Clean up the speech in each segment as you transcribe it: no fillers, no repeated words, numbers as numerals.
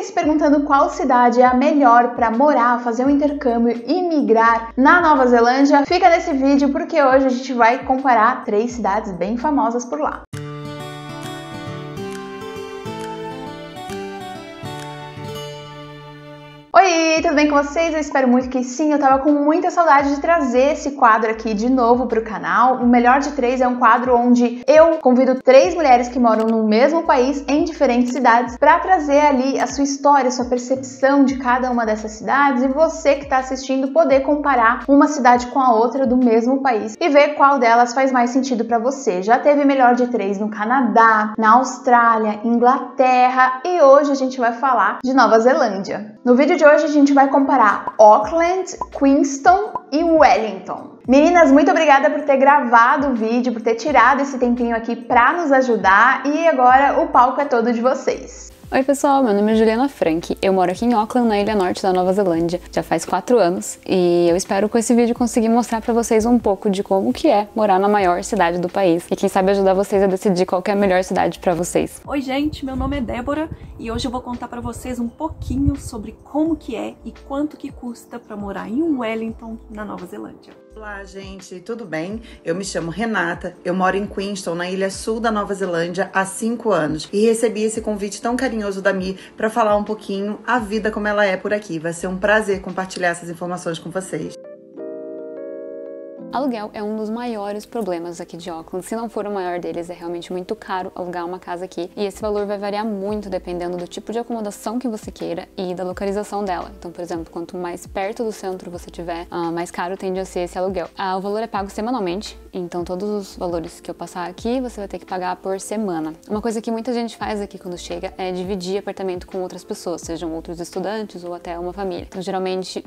se perguntando qual cidade é a melhor para morar, fazer um intercâmbio e migrar na Nova Zelândia? Fica nesse vídeo porque hoje a gente vai comparar 3 cidades bem famosas por lá. Oi, tudo bem com vocês? Eu espero muito que sim. Eu tava com muita saudade de trazer esse quadro aqui de novo pro canal. O Melhor de 3 é um quadro onde eu convido 3 mulheres que moram no mesmo país, em diferentes cidades, para trazer ali a sua história, a sua percepção de cada uma dessas cidades e você que tá assistindo poder comparar uma cidade com a outra do mesmo país e ver qual delas faz mais sentido para você. Já teve Melhor de 3 no Canadá, na Austrália, Inglaterra e hoje a gente vai falar de Nova Zelândia. No vídeo de hoje a gente vai comparar Auckland, Queenstown e Wellington. Meninas, muito obrigada por ter gravado o vídeo, por ter tirado esse tempinho aqui para nos ajudar e agora o palco é todo de vocês. Oi pessoal, meu nome é Juliana Frank, eu moro aqui em Auckland, na Ilha Norte da Nova Zelândia, já faz 4 anos e eu espero com esse vídeo conseguir mostrar pra vocês um pouco de como que é morar na maior cidade do país e quem sabe ajudar vocês a decidir qual que é a melhor cidade pra vocês. Oi gente, meu nome é Débora e hoje eu vou contar pra vocês um pouquinho sobre como que é e quanto que custa pra morar em Wellington, na Nova Zelândia. Olá gente, tudo bem? Eu me chamo Renata, eu moro em Queenstown, na ilha sul da Nova Zelândia, há 5 anos e recebi esse convite tão carinhoso da Mi para falar um pouquinho a vida como ela é por aqui. Vai ser um prazer compartilhar essas informações com vocês. Aluguel é um dos maiores problemas aqui de Auckland, se não for o maior deles, é realmente muito caro alugar uma casa aqui e esse valor vai variar muito dependendo do tipo de acomodação que você queira e da localização dela. Então, por exemplo, quanto mais perto do centro você tiver, mais caro tende a ser esse aluguel. O valor é pago semanalmente, então todos os valores que eu passar aqui você vai ter que pagar por semana. Uma coisa que muita gente faz aqui quando chega é dividir apartamento com outras pessoas, sejam outros estudantes ou até uma família. Então, geralmente,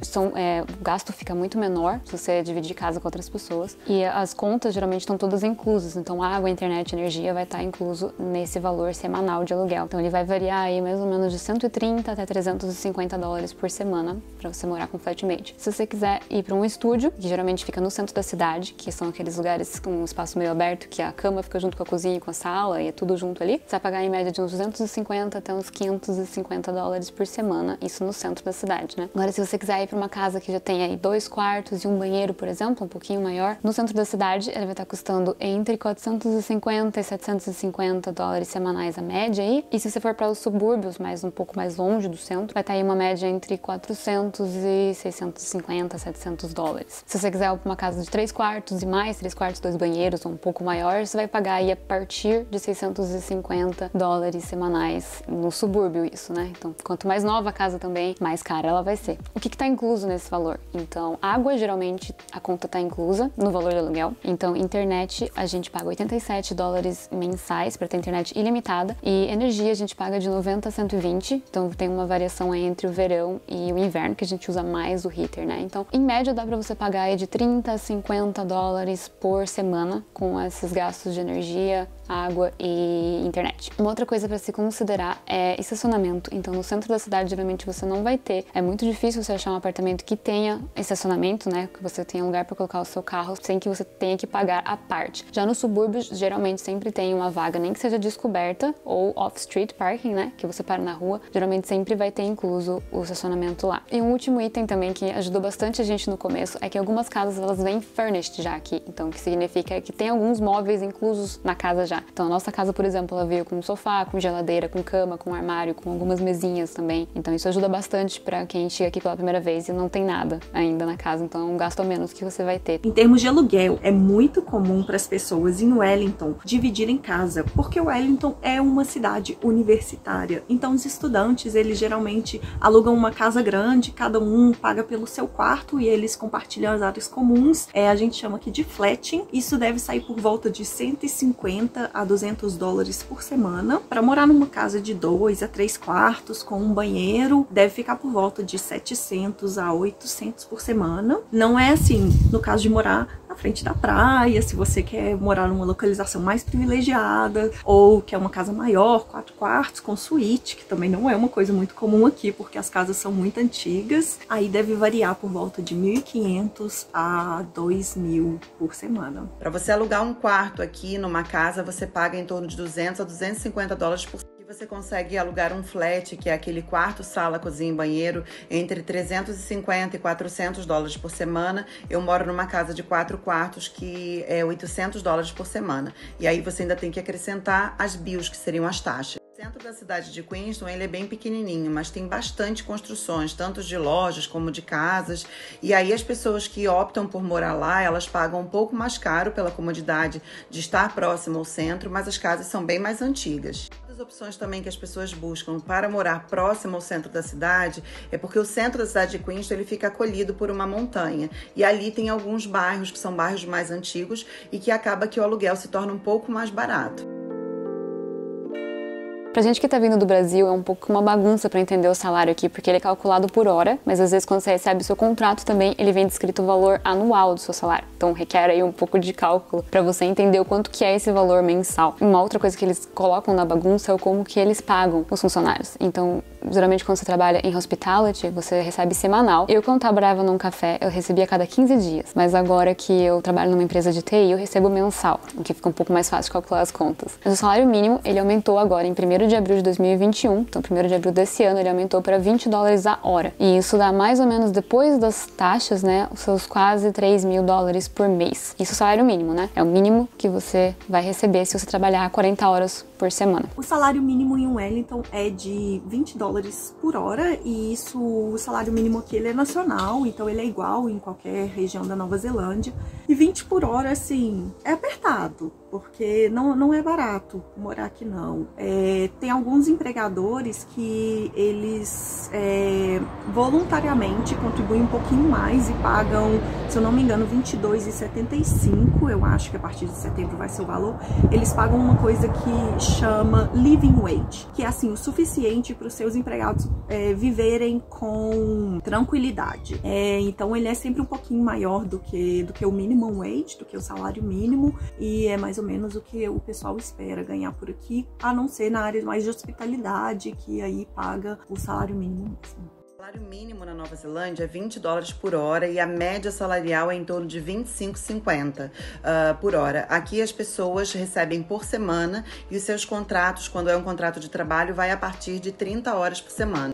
o gasto fica muito menor se você dividir casa com outras pessoas e as contas geralmente estão todas inclusas, então água, internet, energia vai estar incluso nesse valor semanal de aluguel. Então ele vai variar aí mais ou menos de 130 até 350 dólares por semana para você morar com flatmate. Se você quiser ir para um estúdio, que geralmente fica no centro da cidade, que são aqueles lugares com um espaço meio aberto, que a cama fica junto com a cozinha e com a sala e é tudo junto ali, você vai pagar em média de uns 250 até uns 550 dólares por semana, isso no centro da cidade, né? Agora, se você quiser ir para uma casa que já tem aí 2 quartos e um banheiro, por exemplo, um pouquinho maior, no centro da cidade ele vai estar custando entre 450 e 750 dólares semanais a média aí, e se você for para os subúrbios, um pouco mais longe do centro, vai estar aí uma média entre 400 e 650, 700 dólares. Se você quiser uma casa de 3 quartos e mais, 3 quartos, 2 banheiros ou um pouco maior, você vai pagar aí a partir de 650 dólares semanais no subúrbio, isso, né? Então, quanto mais nova a casa também, mais cara ela vai ser. O que está incluso nesse valor? Então, água, geralmente a conta está inclusa no valor do aluguel. Então, internet, a gente paga 87 dólares mensais para ter internet ilimitada e energia a gente paga de 90 a 120, então tem uma variação aí entre o verão e o inverno, que a gente usa mais o heater, né? Então, em média, dá para você pagar aí de 30 a 50 dólares por semana com esses gastos de energia, água e internet. Uma outra coisa para se considerar é estacionamento. Então, no centro da cidade, geralmente você não vai ter. É muito difícil você achar um apartamento que tenha estacionamento, né? Que você tenha lugar para colocar o seu carro sem que você tenha que pagar à parte. Já nos subúrbios, geralmente sempre tem uma vaga, nem que seja descoberta ou off-street parking, né? Que você para na rua. Geralmente sempre vai ter incluso o estacionamento lá. E um último item também que ajudou bastante a gente no começo é que algumas casas elas vêm furnished já aqui. Então, o que significa que tem alguns móveis inclusos na casa já. Então, a nossa casa, por exemplo, ela veio com sofá, com geladeira, com cama, com armário, com algumas mesinhas também. Então, isso ajuda bastante para quem chega aqui pela primeira vez e não tem nada ainda na casa. Então, é um gasto a menos que você vai ter. Em termos de aluguel, é muito comum para as pessoas em Wellington dividirem casa, porque Wellington é uma cidade universitária. Então, os estudantes, eles geralmente alugam uma casa grande, cada um paga pelo seu quarto e eles compartilham as áreas comuns. A gente chama aqui de flatting. Isso deve sair por volta de 150 a 200 dólares por semana. Para morar numa casa de 2 a 3 quartos com um banheiro, deve ficar por volta de 700 a 800 por semana. Não é assim, no caso de morar na frente da praia, se você quer morar numa localização mais privilegiada, ou quer uma casa maior, 4 quartos, com suíte, que também não é uma coisa muito comum aqui, porque as casas são muito antigas. Aí deve variar por volta de 1.500 a 2.000 por semana. Para você alugar um quarto aqui numa casa, você paga em torno de 200 a 250 dólares por Você consegue alugar um flat, que é aquele quarto, sala, cozinha e banheiro, entre 350 e 400 dólares por semana. Eu moro numa casa de 4 quartos, que é 800 dólares por semana. E aí você ainda tem que acrescentar as bills, que seriam as taxas. O centro da cidade de Queenston, ele é bem pequenininho, mas tem bastante construções, tanto de lojas como de casas. E aí as pessoas que optam por morar lá, elas pagam um pouco mais caro pela comodidade de estar próximo ao centro, mas as casas são bem mais antigas. As opções também que as pessoas buscam para morar próximo ao centro da cidade é porque o centro da cidade de Queenston, ele fica acolhido por uma montanha, e ali tem alguns bairros que são bairros mais antigos e que acaba que o aluguel se torna um pouco mais barato. Pra gente que tá vindo do Brasil, é um pouco uma bagunça pra entender o salário aqui, porque ele é calculado por hora, mas às vezes quando você recebe o seu contrato também, ele vem descrito o valor anual do seu salário. Então requer aí um pouco de cálculo pra você entender o quanto que é esse valor mensal. Uma outra coisa que eles colocam na bagunça é o como que eles pagam os funcionários. Então, geralmente quando você trabalha em hospitality, você recebe semanal. Eu, quando trabalhava num café, eu recebia a cada 15 dias. Mas agora que eu trabalho numa empresa de TI, eu recebo mensal, o que fica um pouco mais fácil de calcular as contas. Mas o salário mínimo, ele aumentou agora em 1º de abril de 2021, então 1º de abril desse ano, ele aumentou para 20 dólares a hora. E isso dá mais ou menos, depois das taxas, né, os seus quase 3 mil dólares por mês. Isso é o salário mínimo, né? É o mínimo que você vai receber se você trabalhar 40 horas por semana. O salário mínimo em Wellington é de 20 dólares por hora, e isso, o salário mínimo aqui, ele é nacional, então ele é igual em qualquer região da Nova Zelândia. E 20 por hora, assim, é apertado, porque não é barato morar aqui não. Tem alguns empregadores que eles voluntariamente contribuem um pouquinho mais e pagam, se eu não me engano, R$22,75, eu acho que a partir de setembro vai ser o valor. Eles pagam uma coisa que chama living wage, que é assim, o suficiente para os seus empregados viverem com tranquilidade. Então ele é sempre um pouquinho maior do que o minimum wage, do que o salário mínimo, e é mais ou menos o que o pessoal espera ganhar por aqui, a não ser na área mais de hospitalidade, que aí paga o salário mínimo mesmo. O salário mínimo na Nova Zelândia é 20 dólares por hora e a média salarial é em torno de 25,50 por hora. Aqui as pessoas recebem por semana e os seus contratos, quando é um contrato de trabalho, vai a partir de 30 horas por semana.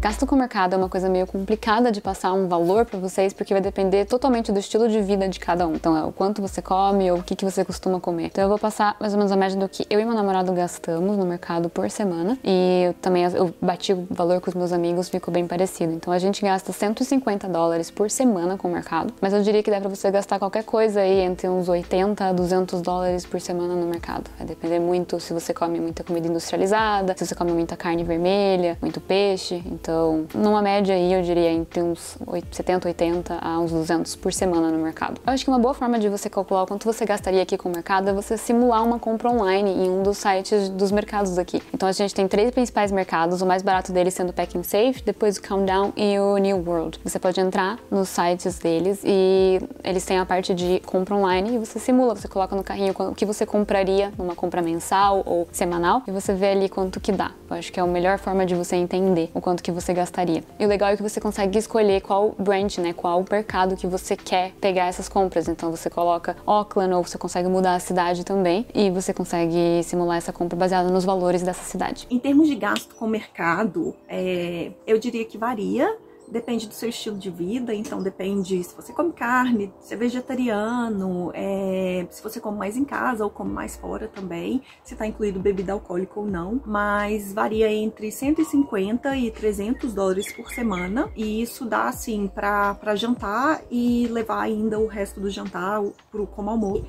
Gasto com o mercado é uma coisa meio complicada de passar um valor para vocês, porque vai depender totalmente do estilo de vida de cada um. Então é o quanto você come ou o que você costuma comer. Então eu vou passar mais ou menos a média do que eu e meu namorado gastamos no mercado por semana. E também eu bati o valor com os meus amigos, ficou bem parecido. Então a gente gasta 150 dólares por semana com o mercado. Mas eu diria que dá para você gastar qualquer coisa aí entre uns 80 a 200 dólares por semana no mercado. Vai depender muito se você come muita comida industrializada, se você come muita carne vermelha, muito peixe. Então, numa média aí, eu diria entre uns 70, 80 a uns 200 por semana no mercado. Eu acho que uma boa forma de você calcular o quanto você gastaria aqui com o mercado é você simular uma compra online em um dos sites dos mercados aqui. Então, a gente tem 3 principais mercados, o mais barato deles sendo o Pack 'n Save, depois o Countdown e o New World. Você pode entrar nos sites deles e eles têm a parte de compra online e você simula, você coloca no carrinho o que você compraria numa compra mensal ou semanal e você vê ali quanto que dá. Eu acho que é a melhor forma de você entender o quanto que você gastaria. E o legal é que você consegue escolher qual branch, né, qual mercado que você quer pegar essas compras. Então você coloca Auckland ou você consegue mudar a cidade também e você consegue simular essa compra baseada nos valores dessa cidade. Em termos de gasto com o mercado, eu diria que varia. Depende do seu estilo de vida, então depende se você come carne, se é vegetariano, se você come mais em casa ou come mais fora também, se tá incluído bebida alcoólica ou não, mas varia entre 150 e 300 dólares por semana, e isso dá assim pra jantar e levar ainda o resto do jantar como almoço.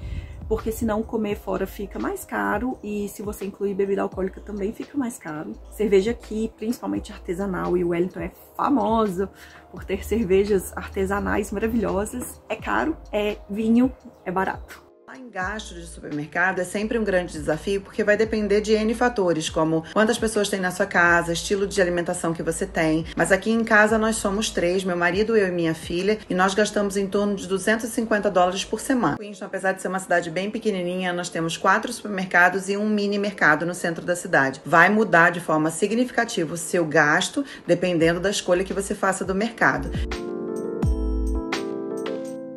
Porque senão comer fora fica mais caro e se você incluir bebida alcoólica também fica mais caro. Cerveja aqui, principalmente artesanal, e Wellington é famosa por ter cervejas artesanais maravilhosas. É caro, vinho é barato. Em gasto de supermercado é sempre um grande desafio porque vai depender de N fatores, como quantas pessoas tem na sua casa, estilo de alimentação que você tem. Mas aqui em casa nós somos 3, meu marido, eu e minha filha, e nós gastamos em torno de 250 dólares por semana. Queenston, apesar de ser uma cidade bem pequenininha, nós temos 4 supermercados e um mini mercado no centro da cidade. Vai mudar de forma significativa o seu gasto, dependendo da escolha que você faça do mercado.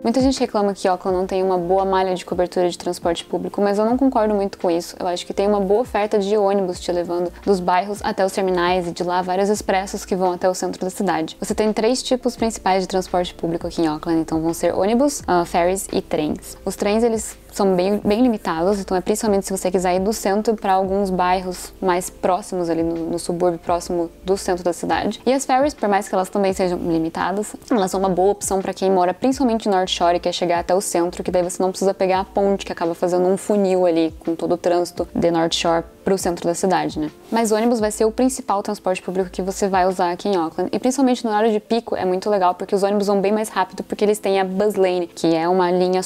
Muita gente reclama que Auckland não tem uma boa malha de cobertura de transporte público, mas eu não concordo muito com isso. Eu acho que tem uma boa oferta de ônibus te levando dos bairros até os terminais e de lá vários expressos que vão até o centro da cidade. Você tem 3 tipos principais de transporte público aqui em Auckland, então vão ser ônibus, ferries e trens. Os trens, eles são bem limitados, então é principalmente se você quiser ir do centro para alguns bairros mais próximos ali no subúrbio próximo do centro da cidade. E as ferries, por mais que elas também sejam limitadas, elas são uma boa opção para quem mora principalmente no North Shore e quer chegar até o centro, que daí você não precisa pegar a ponte que acaba fazendo um funil ali com todo o trânsito de North Shore para o centro da cidade, né? Mas ônibus vai ser o principal transporte público que você vai usar aqui em Auckland. E principalmente no horário de pico é muito legal porque os ônibus vão bem mais rápido porque eles têm a Bus Lane, que é uma linha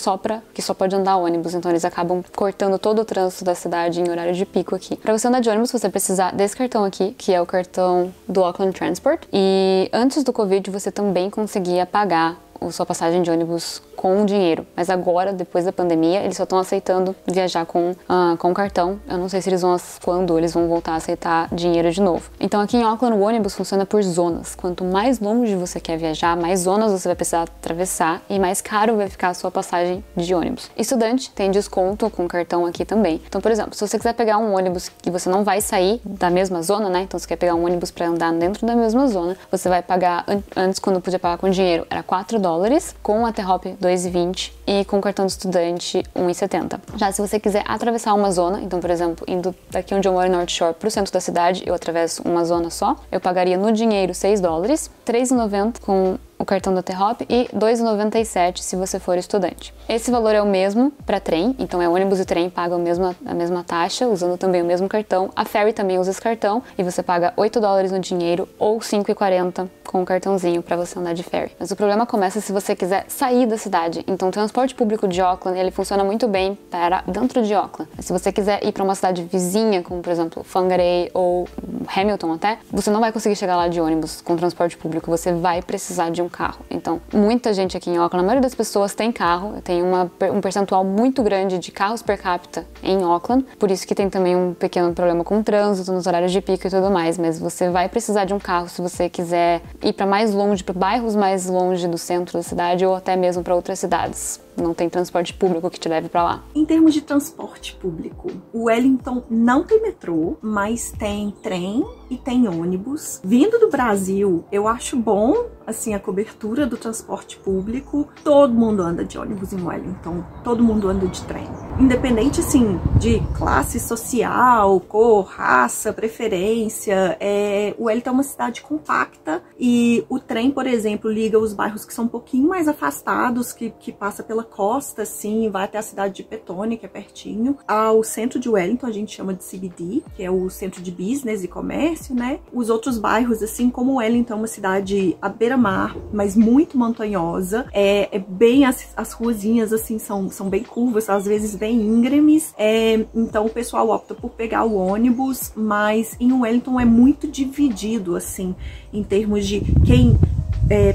que só pode andar ônibus. Então eles acabam cortando todo o trânsito da cidade em horário de pico aqui. Para você andar de ônibus, você vai precisar desse cartão aqui, que é o cartão do Auckland Transport. E antes do Covid, você também conseguia pagar a sua passagem de ônibus com dinheiro, mas agora, depois da pandemia, eles só estão aceitando viajar com cartão. Eu não sei se quando eles vão voltar a aceitar dinheiro de novo. Então aqui em Auckland o ônibus funciona por zonas. Quanto mais longe você quer viajar, mais zonas você vai precisar atravessar e mais caro vai ficar a sua passagem de ônibus. Estudante tem desconto com cartão aqui também. Então, por exemplo, se você quiser pegar um ônibus que você não vai sair da mesma zona, né? Então você quer pegar um ônibus para andar dentro da mesma zona, você vai pagar, antes quando podia pagar com dinheiro, era $4, com a T-Hop 2,20 e com cartão de estudante 1,70. Já se você quiser atravessar uma zona, então por exemplo, indo daqui onde eu moro em North Shore pro centro da cidade, eu atravesso uma zona só, eu pagaria no dinheiro $6, $3,90 com o cartão da T-Hop e $2,97 se você for estudante. Esse valor é o mesmo para trem, então ônibus e trem pagam a mesma taxa, usando também o mesmo cartão. A ferry também usa esse cartão e você paga $8 no dinheiro ou $5,40 com o cartãozinho para você andar de ferry. Mas o problema começa se você quiser sair da cidade. Então o transporte público de Auckland, ele funciona muito bem para dentro de Auckland. Mas se você quiser ir para uma cidade vizinha, como por exemplo Whangarei ou Hamilton até, você não vai conseguir chegar lá de ônibus com transporte público, você vai precisar de um carro. Então, muita gente aqui em Auckland, a maioria das pessoas tem carro, tem um percentual muito grande de carros per capita em Auckland, por isso que tem também um pequeno problema com o trânsito nos horários de pico e tudo mais, mas você vai precisar de um carro se você quiser ir para mais longe, para bairros mais longe do centro da cidade ou até mesmo para outras cidades. Não tem transporte público que te leve pra lá. Em termos de transporte público, o Wellington não tem metrô, mas tem trem e tem ônibus. Vindo do Brasil, eu acho bom, assim, a cobertura do transporte público. Todo mundo anda de ônibus em Wellington, todo mundo anda de trem. Independente, assim, de classe social, cor, raça, preferência, o Wellington é uma cidade compacta e o trem, por exemplo, liga os bairros que são um pouquinho mais afastados, que passa pela costa, assim, vai até a cidade de Petone, que é pertinho, ao centro de Wellington, a gente chama de CBD, que é o centro de business e comércio, né? Os outros bairros, assim, como Wellington é uma cidade à beira-mar, mas muito montanhosa, bem, as ruazinhas, assim, são bem curvas, às vezes bem íngremes, então o pessoal opta por pegar o ônibus, mas em Wellington é muito dividido, assim, em termos de quem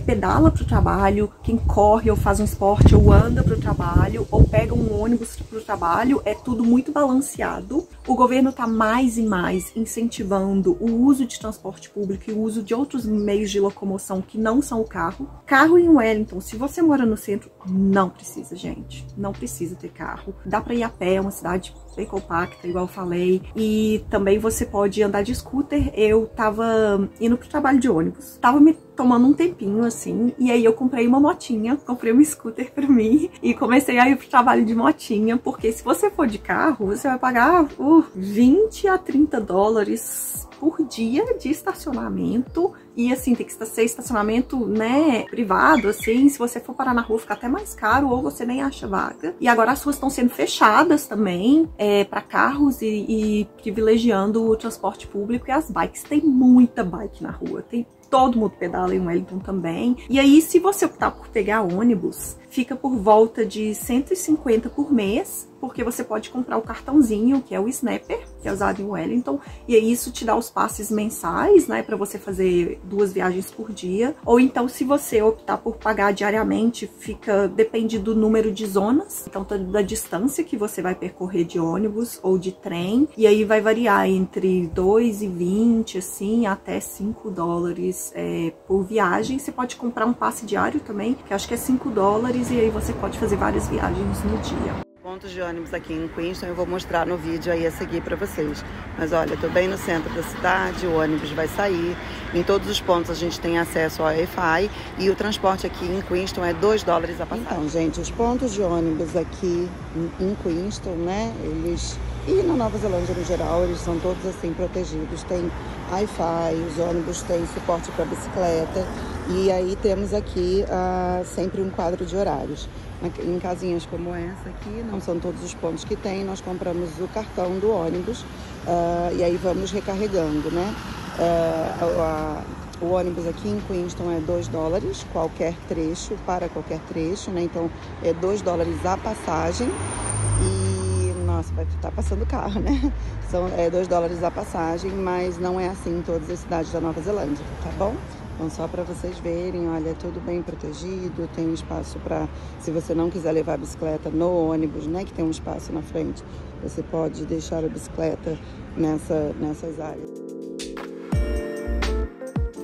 pedala para o trabalho, quem corre ou faz um esporte ou anda para o trabalho ou pega um ônibus para o trabalho, é tudo muito balanceado. O governo está mais e mais incentivando o uso de transporte público e o uso de outros meios de locomoção que não são o carro. Carro em Wellington, se você mora no centro, não precisa, gente. Não precisa ter carro. Dá para ir a pé, é uma cidade bem compacta, igual eu falei. E também você pode andar de scooter. Eu tava indo pro trabalho de ônibus. Tava me tomando um tempinho, assim, e aí eu comprei uma motinha, comprei um scooter pra mim e comecei a ir pro trabalho de motinha, porque se você for de carro, você vai pagar $20 a $30 por dia de estacionamento. E assim, tem que ser estacionamento, né, privado, assim, se você for parar na rua fica até mais caro ou você nem acha vaga. E agora as ruas estão sendo fechadas também para carros e privilegiando o transporte público e as bikes. Tem muita bike na rua, todo mundo pedala em Wellington também. E aí, se você optar por pegar ônibus, fica por volta de $150 por mês, porque você pode comprar o cartãozinho, que é o Snapper, que é usado em Wellington, e aí isso te dá os passes mensais, né, para você fazer 2 viagens por dia. Ou então, se você optar por pagar diariamente, depende do número de zonas, então da distância que você vai percorrer de ônibus ou de trem, e aí vai variar entre $2,20, assim, até $5 $5 por viagem. Você pode comprar um passe diário também, que acho que é $5, e aí você pode fazer várias viagens no dia. Pontos de ônibus aqui em Queenstown eu vou mostrar no vídeo aí a seguir para vocês. Mas olha, eu tô bem no centro da cidade, o ônibus vai sair. Em todos os pontos a gente tem acesso ao Wi-Fi e o transporte aqui em Queenstown é $2 a passagem. Então, gente, os pontos de ônibus aqui em Queenstown, né, eles... E na Nova Zelândia, no geral, eles são todos assim protegidos. Tem Wi-Fi, os ônibus têm suporte para bicicleta. E aí temos aqui sempre um quadro de horários. Em casinhas como essa aqui, não são todos os pontos que tem, nós compramos o cartão do ônibus e aí vamos recarregando, né? O ônibus aqui em Queenstown é $2, qualquer trecho, para qualquer trecho, né? Então é $2 a passagem e, nossa, vai estar passando carro, né? São $2 a passagem, mas não é assim em todas as cidades da Nova Zelândia, tá bom? Então, só para vocês verem, olha, é tudo bem protegido, tem espaço para, se você não quiser levar a bicicleta no ônibus, né, que tem um espaço na frente, você pode deixar a bicicleta nessas áreas.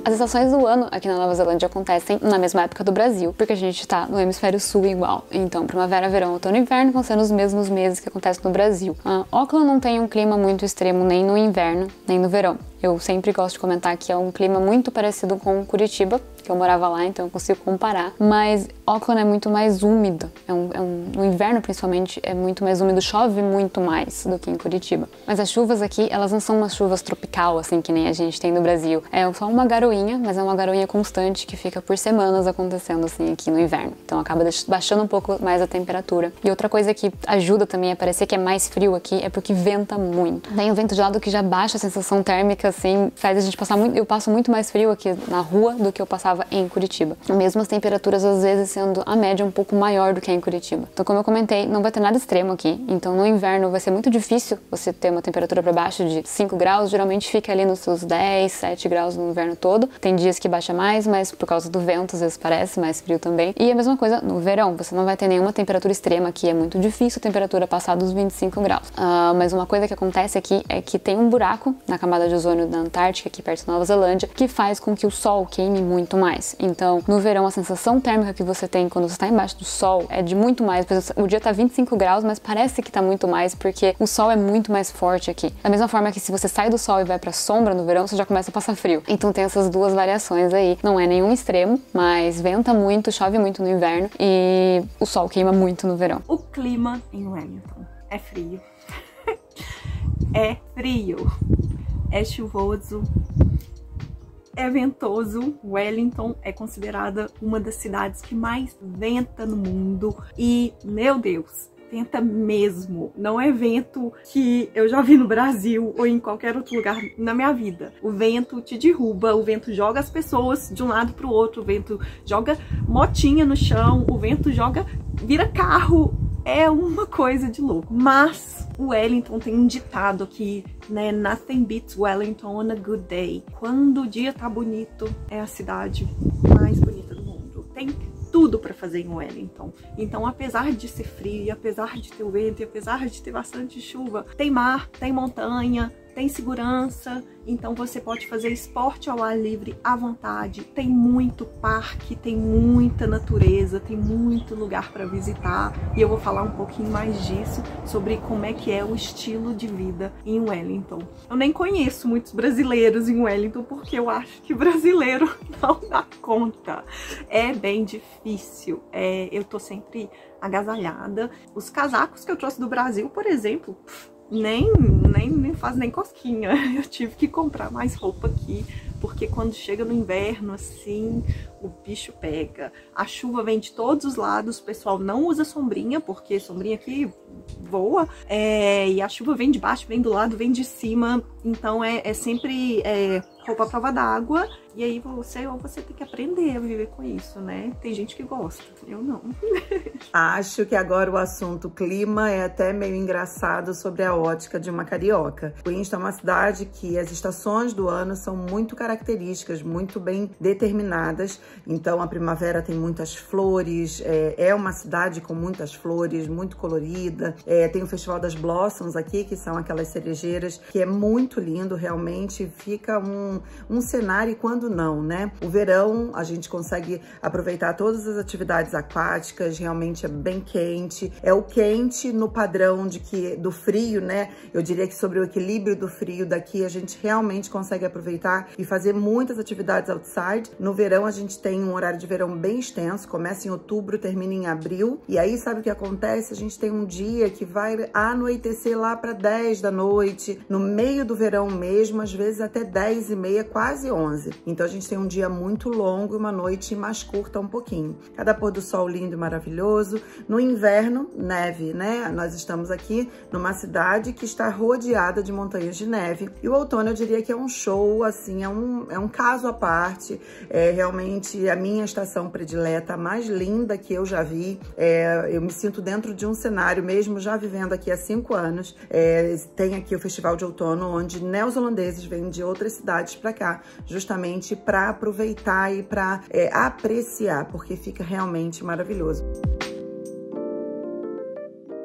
As estações do ano aqui na Nova Zelândia acontecem na mesma época do Brasil, porque a gente tá no hemisfério sul igual. Então, primavera, verão, outono e inverno vão ser os mesmos meses que acontecem no Brasil. Auckland não tem um clima muito extremo nem no inverno, nem no verão. Eu sempre gosto de comentar que é um clima muito parecido com Curitiba, que eu morava lá, então eu consigo comparar. Mas Auckland é muito mais úmido. No inverno, principalmente, é muito mais úmido, chove muito mais do que em Curitiba. Mas as chuvas aqui, elas não são umas chuvas tropical, assim, que nem a gente tem no Brasil. É só uma garoinha, mas é uma garoinha constante que fica por semanas acontecendo, assim, aqui no inverno. Então acaba baixando um pouco mais a temperatura. E outra coisa que ajuda também a parecer que é mais frio aqui é porque venta muito. Tem o vento gelado que já baixa a sensação térmica, assim, faz a gente passar muito... Eu passo muito mais frio aqui na rua do que eu passava em Curitiba. Mesmo as temperaturas, às vezes, sendo a média um pouco maior do que em Curitiba. Então, como eu comentei, não vai ter nada extremo aqui. Então, no inverno vai ser muito difícil você ter uma temperatura para baixo de 5 graus. Geralmente fica ali nos seus 10, 7 graus no inverno todo. Tem dias que baixa mais, mas por causa do vento, às vezes parece mais frio também. E a mesma coisa no verão. Você não vai ter nenhuma temperatura extrema aqui. É muito difícil a temperatura passar dos 25 graus. Mas uma coisa que acontece aqui é que tem um buraco na camada de ozônio da Antártica, aqui perto da Nova Zelândia, que faz com que o sol queime muito mais. Então, no verão, a sensação térmica que você tem quando você está embaixo do sol é de muito mais. O dia tá 25 graus, mas parece que tá muito mais, porque o sol é muito mais forte aqui. Da mesma forma que se você sai do sol e vai pra sombra no verão, você já começa a passar frio. Então tem essas duas variações aí. Não é nenhum extremo, mas venta muito, chove muito no inverno e o sol queima muito no verão. O clima em Wellington é frio. É frio. É chuvoso. É ventoso. Wellington é considerada uma das cidades que mais venta no mundo. E, meu Deus, venta mesmo. Não é vento que eu já vi no Brasil ou em qualquer outro lugar na minha vida. O vento te derruba, o vento joga as pessoas de um lado pro outro, o vento joga motinha no chão, o vento vira carro. É uma coisa de louco. Mas o Wellington tem um ditado aqui, né? Nothing beats Wellington on a good day. Quando o dia tá bonito, é a cidade mais bonita do mundo. Tem tudo para fazer em Wellington. Então, apesar de ser frio, e apesar de ter o vento, e apesar de ter bastante chuva, tem mar, tem montanha, tem segurança, então você pode fazer esporte ao ar livre à vontade, tem muito parque, tem muita natureza, tem muito lugar para visitar e eu vou falar um pouquinho mais disso, sobre como é que é o estilo de vida em Wellington. Eu nem conheço muitos brasileiros em Wellington porque eu acho que brasileiro não dá conta, é bem difícil, eu tô sempre agasalhada. Os casacos que eu trouxe do Brasil, por exemplo, nem faz nem cosquinha. Eu tive que comprar mais roupa aqui, porque quando chega no inverno, assim, o bicho pega. A chuva vem de todos os lados, o pessoal não usa sombrinha, porque sombrinha aqui voa, e a chuva vem de baixo, vem do lado, vem de cima, então é sempre roupa à prova d'água, e aí você tem que aprender a viver com isso, né? Tem gente que gosta, eu não. Acho que agora o assunto clima é até meio engraçado sobre a ótica de uma carioca. Queenstown é uma cidade que as estações do ano são muito características, muito bem determinadas. Então a primavera tem muitas flores, é uma cidade com muitas flores, muito colorida. Tem o Festival das Blossoms aqui, que são aquelas cerejeiras, que é muito muito lindo, realmente fica um cenário, e quando não, né? O verão a gente consegue aproveitar todas as atividades aquáticas, realmente é bem quente, é o quente no padrão do frio, né? Eu diria que sobre o equilíbrio do frio daqui a gente realmente consegue aproveitar e fazer muitas atividades outside. No verão a gente tem um horário de verão bem extenso, começa em outubro, termina em abril, e aí sabe o que acontece? A gente tem um dia que vai anoitecer lá para 10 da noite, no meio do verão mesmo, às vezes até 10h30, quase 11. Então a gente tem um dia muito longo e uma noite mais curta um pouquinho. Cada pôr do sol lindo e maravilhoso. No inverno, neve, né? Nós estamos aqui numa cidade que está rodeada de montanhas de neve. E o outono eu diria que é um show, assim, é um caso à parte. É realmente a minha estação predileta, a mais linda que eu já vi. Eu me sinto dentro de um cenário, mesmo já vivendo aqui há 5 anos. Tem aqui o Festival de Outono, onde neozelandeses vêm de outras cidades para cá, justamente para aproveitar e para apreciar, porque fica realmente maravilhoso.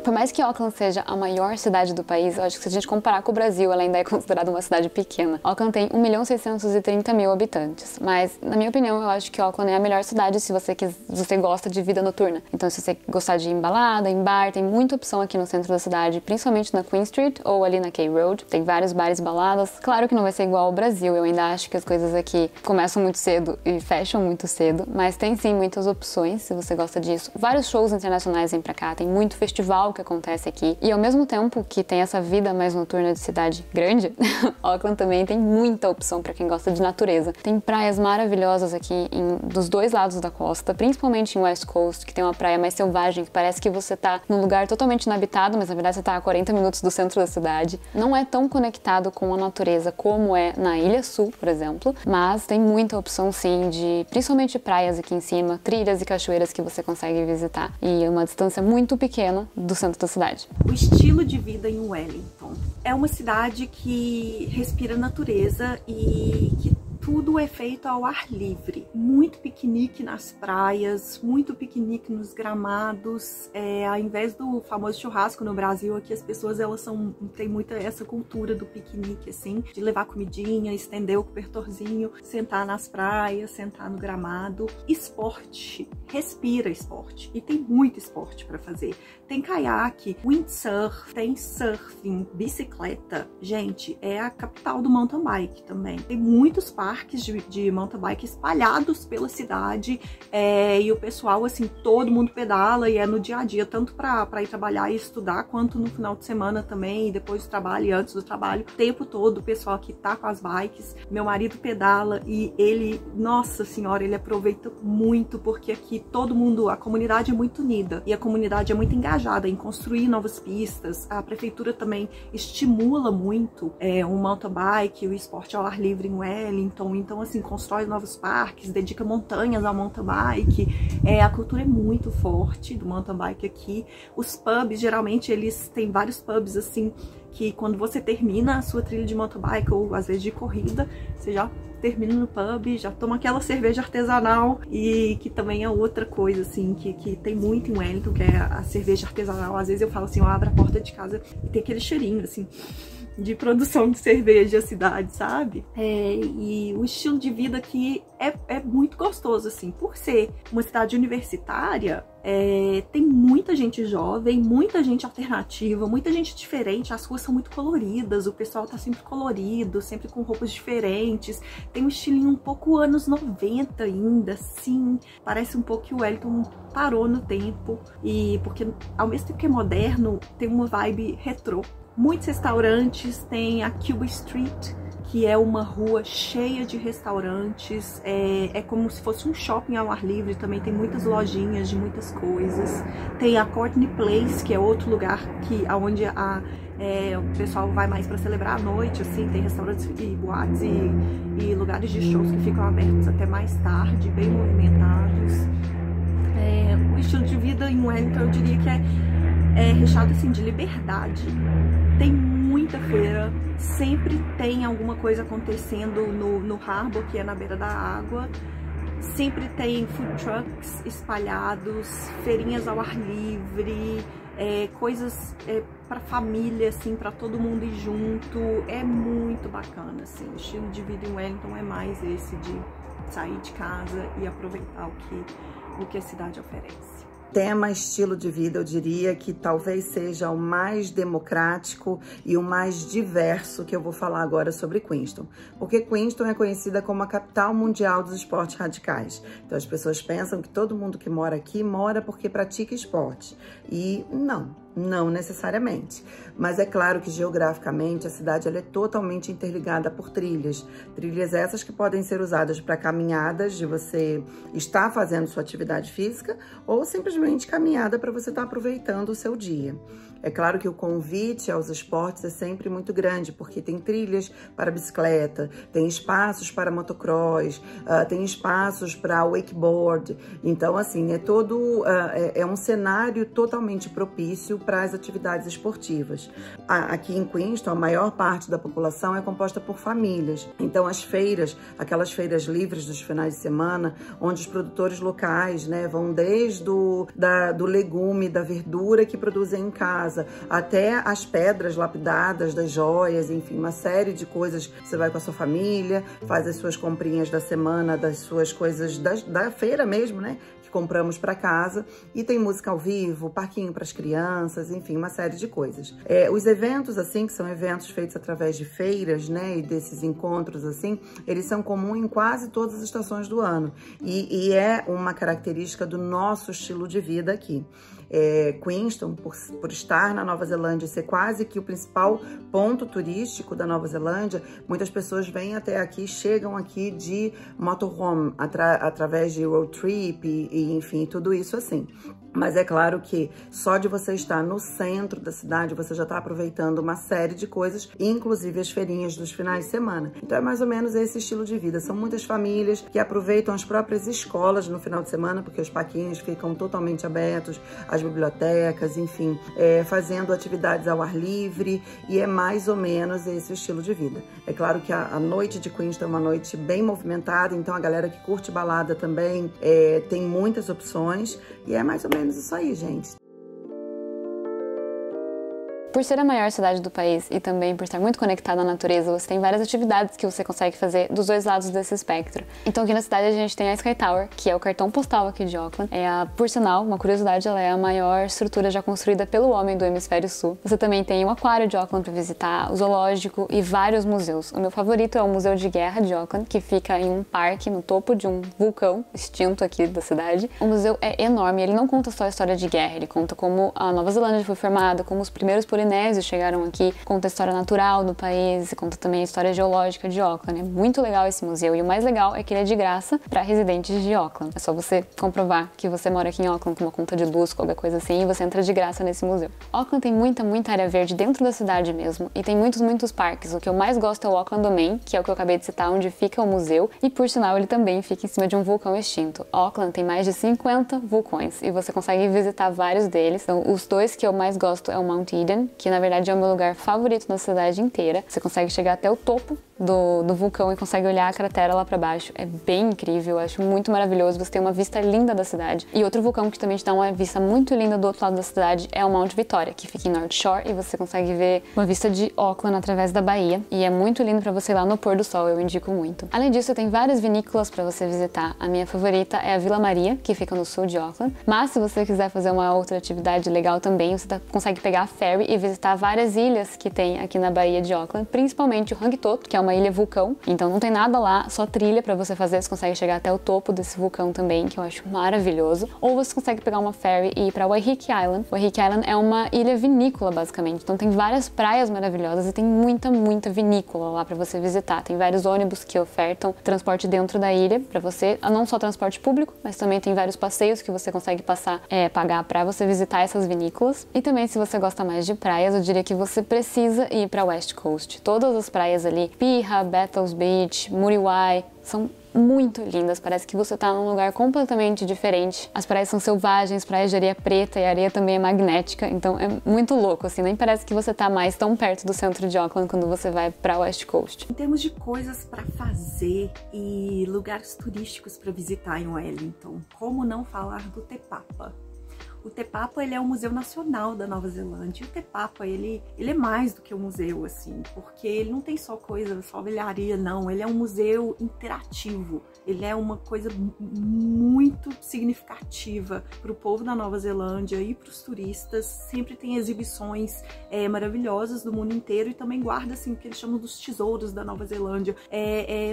Por mais que Auckland seja a maior cidade do país, eu acho que se a gente comparar com o Brasil, ela ainda é considerada uma cidade pequena. Auckland tem 1.630.000 habitantes, mas, na minha opinião, eu acho que Auckland é a melhor cidade se você gosta de vida noturna. Então, se você gostar de ir em balada, em bar, tem muita opção aqui no centro da cidade, principalmente na Queen Street ou ali na Quay Road. Tem vários bares e baladas. Claro que não vai ser igual ao Brasil, eu ainda acho que as coisas aqui começam muito cedo e fecham muito cedo, mas tem sim muitas opções, se você gosta disso. Vários shows internacionais vêm pra cá, tem muito festival que acontece aqui. E ao mesmo tempo que tem essa vida mais noturna de cidade grande, Auckland também tem muita opção para quem gosta de natureza. Tem praias maravilhosas aqui dos dois lados da costa, principalmente em West Coast, que tem uma praia mais selvagem, que parece que você tá num lugar totalmente inabitado, mas na verdade você tá a 40 minutos do centro da cidade. Não é tão conectado com a natureza como é na Ilha Sul, por exemplo, mas tem muita opção sim de, principalmente praias aqui em cima, trilhas e cachoeiras que você consegue visitar. E uma distância muito pequena do centro da cidade. O estilo de vida em Wellington é uma cidade que respira natureza e que tudo é feito ao ar livre. Muito piquenique nas praias, muito piquenique nos gramados. Ao invés do famoso churrasco no Brasil, aqui as pessoas têm muita essa cultura do piquenique, assim, de levar comidinha, estender o cobertorzinho, sentar nas praias, sentar no gramado. Esporte, respira esporte. E tem muito esporte para fazer. Tem caiaque, windsurf, tem surfing, bicicleta. Gente, é a capital do mountain bike também. Tem muitos parques de mountain bike espalhados pela cidade, e o pessoal, assim, todo mundo pedala e é no dia a dia, tanto para ir trabalhar e estudar, quanto no final de semana também, e depois do trabalho e antes do trabalho. O tempo todo o pessoal aqui tá com as bikes. Meu marido pedala e ele, nossa senhora, ele aproveita muito, porque aqui todo mundo, a comunidade é muito unida e a comunidade é muito engajada em construir novas pistas. A prefeitura também estimula muito o mountain bike, o esporte ao ar livre em Wellington. Então, assim, constrói novos parques, dedica montanhas ao mountain bike. A cultura é muito forte do mountain bike aqui. Os pubs, geralmente, eles têm vários pubs, assim, que quando você termina a sua trilha de mountain bike ou às vezes de corrida, você já termina no pub, já toma aquela cerveja artesanal, e que também é outra coisa, assim, que tem muito em Wellington, que é a cerveja artesanal. Às vezes eu falo assim, eu abro a porta de casa e tem aquele cheirinho, assim, de produção de cerveja da cidade, sabe? E o estilo de vida aqui é muito gostoso, assim, por ser uma cidade universitária. Tem muita gente jovem, muita gente alternativa, muita gente diferente. As ruas são muito coloridas, o pessoal tá sempre colorido, sempre com roupas diferentes. Tem um estilinho um pouco anos 90 ainda, assim. Parece um pouco que o Wellington parou no tempo, e porque ao mesmo tempo que é moderno, tem uma vibe retrô. Muitos restaurantes, tem a Cuba Street, que é uma rua cheia de restaurantes, é como se fosse um shopping ao ar livre, também tem muitas lojinhas de muitas coisas. Tem a Courtney Place, que é outro lugar onde o pessoal vai mais para celebrar a noite, assim, tem restaurantes e boates e lugares de shows que ficam abertos até mais tarde, bem movimentados. O estilo de vida em Wellington, eu diria que é recheado, assim, de liberdade. Tem muita feira, sempre tem alguma coisa acontecendo no Harbour, que é na beira da água. Sempre tem food trucks espalhados, feirinhas ao ar livre, coisas pra família, assim, pra todo mundo ir junto. É muito bacana, assim. O estilo de vida em Wellington é mais esse de sair de casa e aproveitar o que a cidade oferece. Tema estilo de vida, eu diria que talvez seja o mais democrático e o mais diverso que eu vou falar agora sobre Queenstown. Porque Queenstown é conhecida como a capital mundial dos esportes radicais. Então as pessoas pensam que todo mundo que mora aqui mora porque pratica esporte. E não necessariamente. Mas é claro que geograficamente a cidade ela é totalmente interligada por trilhas. Trilhas essas que podem ser usadas para caminhadas, de você estar fazendo sua atividade física, ou simplesmente caminhada para você estar aproveitando o seu dia. É claro que o convite aos esportes é sempre muito grande, porque tem trilhas para bicicleta, tem espaços para motocross, tem espaços para wakeboard. Então, assim, é um cenário totalmente propício para as atividades esportivas. Aqui em Queenstown, a maior parte da população é composta por famílias. Então, as feiras, aquelas feiras livres dos finais de semana, onde os produtores locais, né, vão desde do legume, da verdura que produzem em casa, até as pedras lapidadas, das joias, enfim, uma série de coisas. Você vai com a sua família, faz as suas comprinhas da semana, das suas coisas da feira mesmo, né? Que compramos para casa. E tem música ao vivo, parquinho para as crianças, enfim, uma série de coisas. Os eventos, assim, que são eventos feitos através de feiras, né? E desses encontros, assim, eles são comuns em quase todas as estações do ano. E é uma característica do nosso estilo de vida aqui. Queenstown, por estar na Nova Zelândia e ser quase que o principal ponto turístico da Nova Zelândia, muitas pessoas vêm até aqui, chegam aqui de motorhome, através de road trip e enfim, tudo isso assim. Mas é claro que só de você estar no centro da cidade, você já está aproveitando uma série de coisas, inclusive as feirinhas dos finais de semana. Então é mais ou menos esse estilo de vida. São muitas famílias que aproveitam as próprias escolas no final de semana, porque os parquinhos ficam totalmente abertos, as bibliotecas, enfim, fazendo atividades ao ar livre, e é mais ou menos esse estilo de vida. É claro que a noite de Queenstown é uma noite bem movimentada, então a galera que curte balada também tem muitas opções, e é mais ou menos isso aí, gente. Por ser a maior cidade do país e também por estar muito conectada à natureza, você tem várias atividades que você consegue fazer dos dois lados desse espectro. Então aqui na cidade a gente tem a Sky Tower, que é o cartão postal aqui de Auckland. Por sinal, uma curiosidade, ela é a maior estrutura já construída pelo homem do hemisfério sul. Você também tem o aquário de Auckland para visitar, o zoológico e vários museus. O meu favorito é o Museu de Guerra de Auckland, que fica em um parque no topo de um vulcão extinto aqui da cidade. O museu é enorme, ele não conta só a história de guerra, ele conta como a Nova Zelândia foi formada, como os primeiros polinésios chegaram aqui, conta a história natural do país e conta também a história geológica de Auckland. É muito legal esse museu, e o mais legal é que ele é de graça para residentes de Auckland. É só você comprovar que você mora aqui em Auckland com uma conta de luz, qualquer coisa assim, e você entra de graça nesse museu. Auckland tem muita área verde dentro da cidade mesmo, e tem muitos parques. O que eu mais gosto é o Auckland Domain, que é o que eu acabei de citar, onde fica o museu, e por sinal ele também fica em cima de um vulcão extinto. Auckland tem mais de 50 vulcões, e você consegue visitar vários deles. Então, os dois que eu mais gosto é o Mount Eden, que na verdade é o meu lugar favorito na cidade inteira. Você consegue chegar até o topo do vulcão e consegue olhar a cratera lá pra baixo. É bem incrível, eu acho muito maravilhoso. Você tem uma vista linda da cidade. E outro vulcão que também te dá uma vista muito linda do outro lado da cidade é o Mount Victoria, que fica em North Shore, e você consegue ver uma vista de Auckland através da Bahia. E é muito lindo pra você ir lá no pôr do sol, eu indico muito. Além disso, tem várias vinícolas pra você visitar. A minha favorita é a Vila Maria, que fica no sul de Auckland. Mas se você quiser fazer uma outra atividade legal também, você consegue pegar a ferry e visitar várias ilhas que tem aqui na Baía de Auckland, principalmente o Rangitoto, que é uma ilha vulcão, então não tem nada lá, só trilha pra você fazer. Você consegue chegar até o topo desse vulcão também, que eu acho maravilhoso. Ou você consegue pegar uma ferry e ir pra Waiheke Island. Waiheke Island é uma ilha vinícola, basicamente, então tem várias praias maravilhosas e tem muita vinícola lá pra você visitar. Tem vários ônibus que ofertam transporte dentro da ilha pra você, não só transporte público, mas também tem vários passeios que você consegue pagar pra você visitar essas vinícolas. E também, se você gosta mais de praias, eu diria que você precisa ir pra West Coast. Todas as praias ali, Piha, Battles Beach, Muriwai, são muito lindas, parece que você tá num lugar completamente diferente. As praias são selvagens, praias de areia preta, e a areia também é magnética, então é muito louco, assim, nem parece que você tá mais tão perto do centro de Auckland quando você vai pra West Coast. Em termos de coisas pra fazer e lugares turísticos pra visitar em Wellington, como não falar do Te Papa? O Te Papa, ele é o Museu Nacional da Nova Zelândia. E o Te Papa, ele é mais do que um museu, assim, porque ele não tem só coisa, só velharia, não. Ele é um museu interativo. Ele é uma coisa muito significativa para o povo da Nova Zelândia e para os turistas. Sempre tem exibições maravilhosas do mundo inteiro e também guarda, assim, o que eles chamam dos tesouros da Nova Zelândia.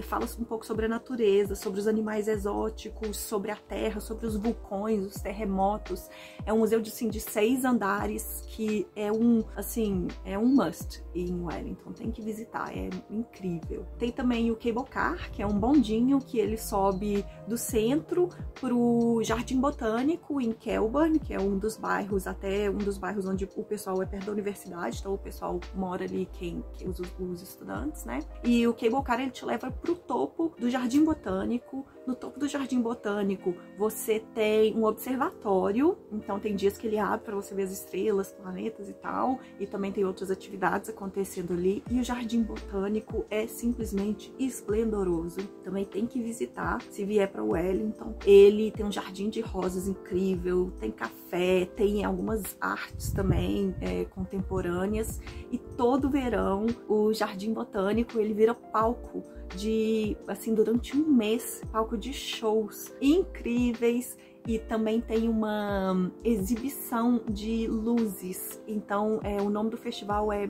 Fala um pouco sobre a natureza, sobre os animais exóticos, sobre a terra, sobre os vulcões, os terremotos. É um museu de 6 andares que é um must em Wellington, tem que visitar, é incrível. Tem também o Cable Car, que é um bondinho que ele sobe do centro pro Jardim Botânico em Kelburn, que é um dos bairros onde o pessoal é perto da universidade, então o pessoal mora ali, os estudantes, né? E o Cable Car, ele te leva pro topo do Jardim Botânico. No topo do Jardim Botânico você tem um observatório, então tem dias que ele abre para você ver as estrelas, planetas e tal, e também tem outras atividades acontecendo ali. E o Jardim Botânico é simplesmente esplendoroso, também tem que visitar se vier para Wellington. Ele tem um jardim de rosas incrível, tem café, tem algumas artes também contemporâneas, e todo verão o Jardim Botânico ele vira palco durante um mês, palco de shows incríveis. E também tem uma exibição de luzes. Então, o nome do festival é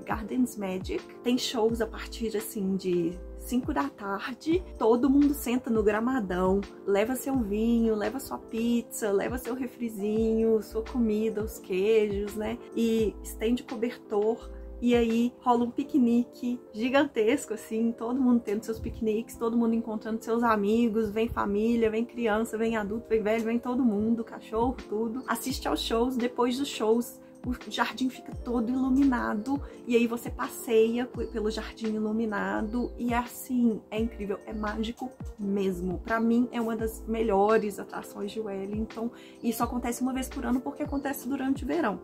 Gardens Magic. Tem shows a partir, assim, de 5 da tarde. Todo mundo senta no gramadão, leva seu vinho, leva sua pizza, leva seu refrizinho, sua comida, os queijos, né? E estende cobertor. E aí rola um piquenique gigantesco, assim, todo mundo tendo seus piqueniques, todo mundo encontrando seus amigos, vem família, vem criança, vem adulto, vem velho, vem todo mundo, cachorro, tudo. Assiste aos shows, depois dos shows o jardim fica todo iluminado e aí você passeia pelo jardim iluminado e assim, é incrível, é mágico mesmo. Pra mim é uma das melhores atrações de Wellington. Isso acontece uma vez por ano porque acontece durante o verão.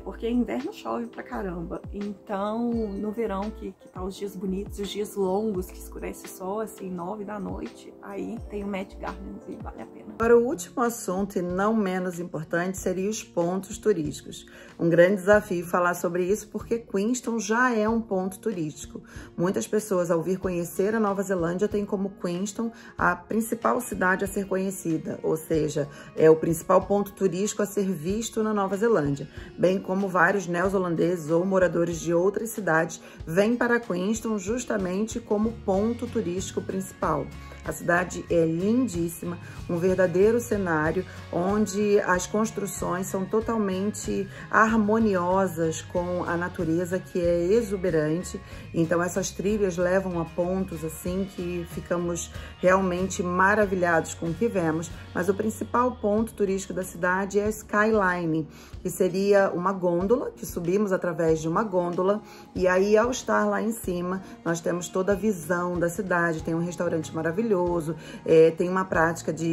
Porque inverno chove pra caramba. Então, no verão que tá os dias bonitos, os dias longos, que escurece só, assim, 9 da noite, aí tem o Met Gardens e vale a pena. Agora, o último assunto, e não menos importante, seria os pontos turísticos. Um grande desafio falar sobre isso porque Queenstown já é um ponto turístico. Muitas pessoas, ao vir conhecer a Nova Zelândia, têm como Queenstown a principal cidade a ser conhecida, ou seja, é o principal ponto turístico a ser visto na Nova Zelândia, bem como vários neozelandeses ou moradores de outras cidades vêm para Queenstown justamente como ponto turístico principal. A cidade é lindíssima, um verdadeiro cenário onde as construções são totalmente harmoniosas com a natureza, que é exuberante. Então essas trilhas levam a pontos assim que ficamos realmente maravilhados com o que vemos. Mas o principal ponto turístico da cidade é a Skyline, que seria uma gôndola, que subimos através de uma gôndola, e aí ao estar lá em cima nós temos toda a visão da cidade. Tem um restaurante maravilhoso, tem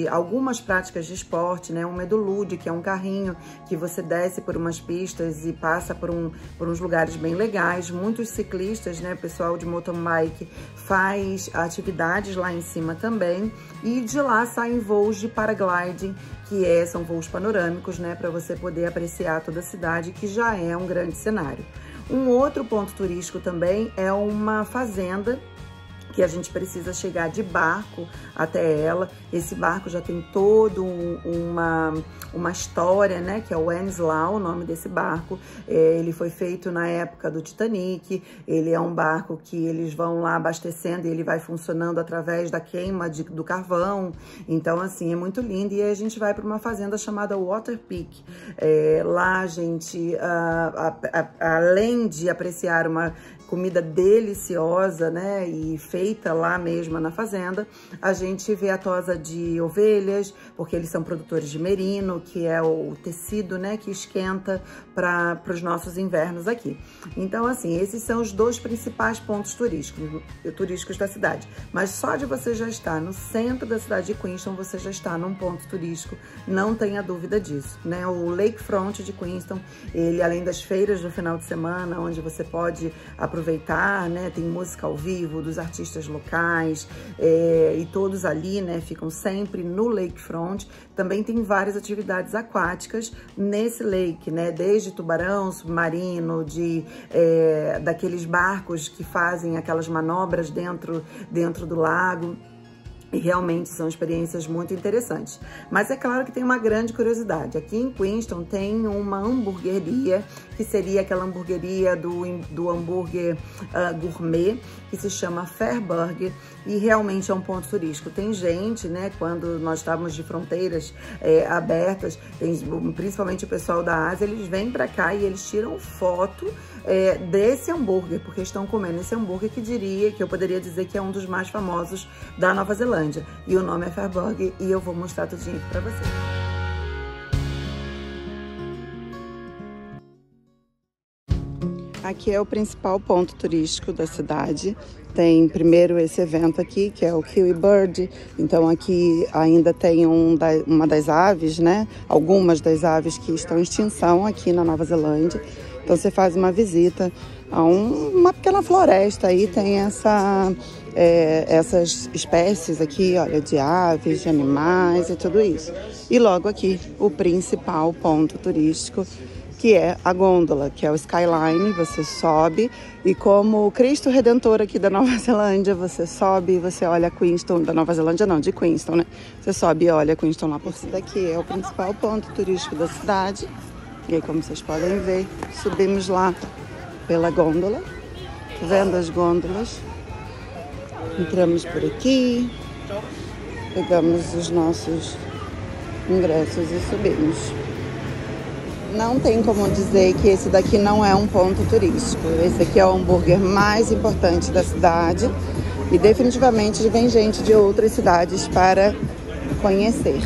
algumas práticas de esporte, né? Um Medulude, que é um carrinho que você desce por umas pistas e passa por uns lugares bem legais. Muitos ciclistas, né? Pessoal de mountain bike faz atividades lá em cima também, e de lá saem voos de paragliding, que são voos panorâmicos, né? Para você poder apreciar toda a cidade, que já é um grande cenário. Um outro ponto turístico também é uma fazenda, que a gente precisa chegar de barco até ela. Esse barco já tem toda uma história, né, que é o Wenslau, o nome desse barco. Ele foi feito na época do Titanic. Ele é um barco que eles vão lá abastecendo e ele vai funcionando através da queima do carvão. Então, assim, é muito lindo. E aí a gente vai para uma fazenda chamada Waterpeak. Lá a gente, além de apreciar uma comida deliciosa, né, e feita lá mesmo na fazenda, a gente vê a tosa de ovelhas, porque eles são produtores de merino, que é o tecido, né, que esquenta para os nossos invernos aqui. Então, assim, esses são os dois principais pontos turísticos da cidade. Mas só de você já estar no centro da cidade de Queenstown, você já está num ponto turístico, não tenha dúvida disso, né? O Lakefront de Queenstown, ele, além das feiras no final de semana, onde você pode aproveitar aproveitar, né? Tem música ao vivo dos artistas locais, e todos ali, né, ficam sempre no lakefront. Também tem várias atividades aquáticas nesse lake, né? Desde tubarão, submarino, daqueles barcos que fazem aquelas manobras dentro do lago. E realmente são experiências muito interessantes. Mas é claro que tem uma grande curiosidade. Aqui em Queenstown tem uma hamburgueria, que seria aquela hamburgueria do hambúrguer gourmet, que se chama Fairburger, e realmente é um ponto turístico. Tem gente, né, quando nós estávamos de fronteiras abertas, principalmente o pessoal da Ásia, eles vêm para cá e eles tiram foto desse hambúrguer, porque estão comendo esse hambúrguer que eu poderia dizer que é um dos mais famosos da Nova Zelândia. E o nome é Fairburger e eu vou mostrar tudinho aqui pra vocês. Aqui é o principal ponto turístico da cidade. Tem primeiro esse evento aqui, que é o Kiwi Bird. Então aqui ainda tem uma das aves, né? Algumas das aves que estão em extinção aqui na Nova Zelândia. Então você faz uma visita a uma pequena floresta aí, tem essas espécies aqui, olha, de aves, de animais e tudo isso. E logo aqui, o principal ponto turístico, que é a gôndola, que é o Skyline. Você sobe e, como o Cristo Redentor aqui da Nova Zelândia, você sobe e você olha Queenstown, da Nova Zelândia não, de Queenstown, né? Você sobe e olha Queenstown lá por cima. Daqui é o principal ponto turístico da cidade. E aí, como vocês podem ver, subimos lá pela gôndola. Tá vendo as gôndolas? Entramos por aqui, pegamos os nossos ingressos e subimos. Não tem como dizer que esse daqui não é um ponto turístico. Esse aqui é o hambúrguer mais importante da cidade e definitivamente vem gente de outras cidades para conhecer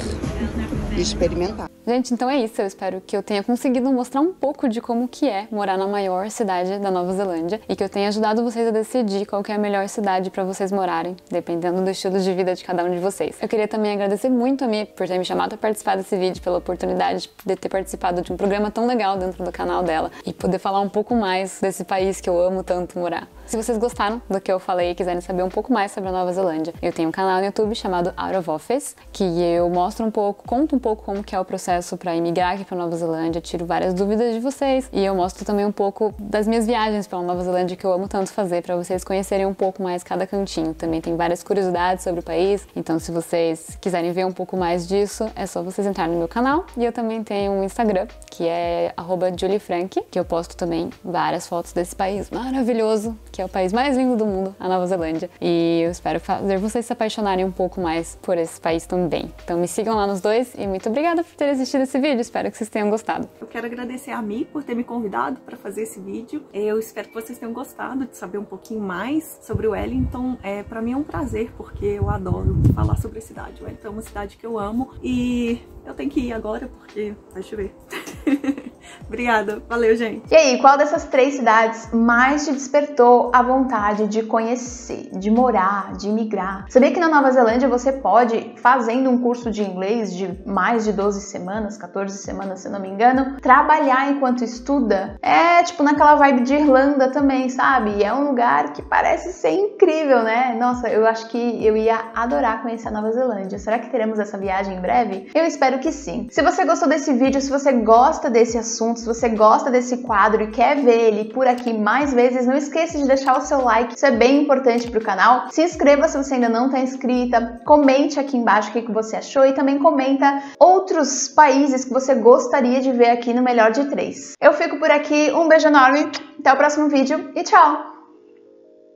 e experimentar. Gente, então é isso. Eu espero que eu tenha conseguido mostrar um pouco de como que é morar na maior cidade da Nova Zelândia e que eu tenha ajudado vocês a decidir qual que é a melhor cidade para vocês morarem, dependendo do estilo de vida de cada um de vocês. Eu queria também agradecer muito a Mi por ter me chamado a participar desse vídeo, pela oportunidade de ter participado de um programa tão legal dentro do canal dela e poder falar um pouco mais desse país que eu amo tanto morar. Se vocês gostaram do que eu falei e quiserem saber um pouco mais sobre a Nova Zelândia, eu tenho um canal no YouTube chamado Out of Office, que eu mostro um pouco, conto um pouco como que é o processo para imigrar aqui para Nova Zelândia, tiro várias dúvidas de vocês e eu mostro também um pouco das minhas viagens pela Nova Zelândia que eu amo tanto fazer, para vocês conhecerem um pouco mais cada cantinho. Também tem várias curiosidades sobre o país, então se vocês quiserem ver um pouco mais disso, é só vocês entrarem no meu canal. E eu também tenho um Instagram, que é @JulieFrank, que eu posto também várias fotos desse país maravilhoso, que é o país mais lindo do mundo, a Nova Zelândia. E eu espero fazer vocês se apaixonarem um pouco mais por esse país também. Então me sigam lá nos dois e muito obrigada por ter assistido esse vídeo, espero que vocês tenham gostado. Eu quero agradecer a Mi por ter me convidado para fazer esse vídeo. Eu espero que vocês tenham gostado de saber um pouquinho mais sobre o Wellington. Para mim é um prazer, porque eu adoro falar sobre a cidade. O Wellington é uma cidade que eu amo e eu tenho que ir agora porque vai chover. Obrigada, valeu, gente. E aí, qual dessas 3 cidades mais te despertou a vontade de conhecer, de morar, de imigrar? Sabia que na Nova Zelândia você pode, fazendo um curso de inglês de mais de 12 semanas, 14 semanas, se não me engano, trabalhar enquanto estuda? É tipo naquela vibe de Irlanda também, sabe? E é um lugar que parece ser incrível, né? Nossa, eu acho que eu ia adorar conhecer a Nova Zelândia. Será que teremos essa viagem em breve? Eu espero que sim. Se você gostou desse vídeo, se você gosta desse assunto, se você gosta desse quadro e quer ver ele por aqui mais vezes, não esqueça de deixar o seu like, isso é bem importante para o canal. Se inscreva se você ainda não está inscrita, comente aqui embaixo o que você achou e também comenta outros países que você gostaria de ver aqui no Melhor de 3. Eu fico por aqui, um beijo enorme, até o próximo vídeo e tchau!